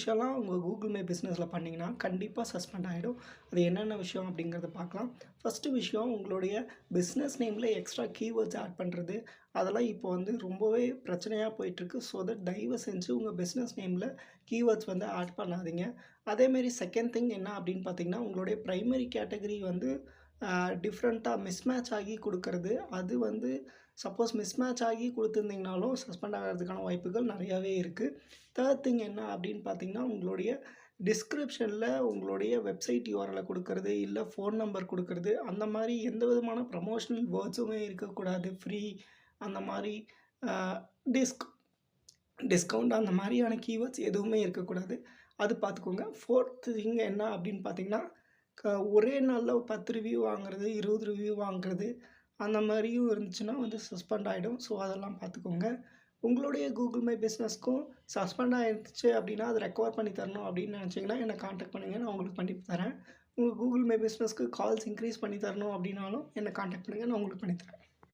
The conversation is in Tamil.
விஷயம்லாம் உங்க கூகுள் மை பிஸ்னஸில பண்ணீங்கன்னா, கண்டிப்பா சஸ்பெண்ட் ஆயிடும். அது என்னென்ன விஷயம் அப்படிங்கிறத பார்க்கலாம். ஃபர்ஸ்ட்டு விஷயம் உங்களுடைய பிஸ்னஸ் நேம்ல எக்ஸ்ட்ரா கீவேர்ட்ஸ் ஆட் பண்றது. அதெல்லாம் இப்போ வந்து ரொம்பவே பிரச்சனையா போயிட்டுருக்கு. ஸோ தட் தயவு செஞ்சு உங்க பிஸ்னஸ் நேம்ல கீவேர்ட்ஸ் வந்து ஆட் பண்ணாதீங்க. அதேமாரி செகண்ட் திங் என்ன அப்படின்னு பார்த்தீங்கன்னா, உங்களுடைய பிரைமரி கேட்டகரி வந்து டிஃப்ரெண்ட்டா மிஸ்மேட்ச் ஆகி குடுக்கறது. அது வந்து சப்போஸ் மிஸ்மேட்ச் ஆகி குடுத்துருந்தீங்கனாலும், சஸ்பெண்ட் ஆகறதுக்கான வாய்ப்புகள் நெறையாவே இருக்கு. தேர்ட் திங் என்ன அப்படின்னு பார்த்தீங்கன்னா, உங்களுடைய டிஸ்கிரிப்ஷன்ல உங்களுடைய வெப்சைட் யூஆர்எல்ல குடுக்கறது, இல்ல ஃபோன் நம்பர் குடுக்கறது, அந்த மாரி எந்த விதமான ப்ரமோஷனல் வேர்ட்ஸுமே இருக்கக்கூடாது. ஃப்ரீ அந்த மாரி அ டிஸ்க் டிஸ்கவுண்ட் அந்த மாரியான கீவேர்ட்ஸ் எதுவுமே இருக்கக்கூடாது. அது பார்த்துக்கோங்க. ஃபோர்த் திங் என்ன அப்படின்னு பார்த்தீங்கன்னா, ஒரே நாள்ல 10 ரிவ்யூ வாங்குறது, 20 ரிவ்யூ வாங்குறது, அந்த மாரியும் இருந்துச்சுன்னா வந்து சஸ்பெண்ட் ஆயிடும். ஸோ அதெல்லாம் பார்த்துக்கோங்க. உங்களுடைய கூகுள் மை பிஸ்னஸ்க்கும் சஸ்பெண்ட் ஆயிருச்சு அப்படின்னா, அத ரெக்கவர் பண்ணி தரணும் அப்படின்னு நினச்சீங்கன்னா, என்ன கான்டாக்ட் பண்ணுங்க. நான் உங்களுக்கு பண்ணி தரேன். உங்க கூகுள் மை பிஸ்னஸ்க்கு கால்ஸ் இன்க்ரீஸ் பண்ணி தரணும் அப்படின்னாலும், என்ன கான்டாக்ட் பண்ணுங்க. நான் உங்களுக்கு பண்ணி தரேன்.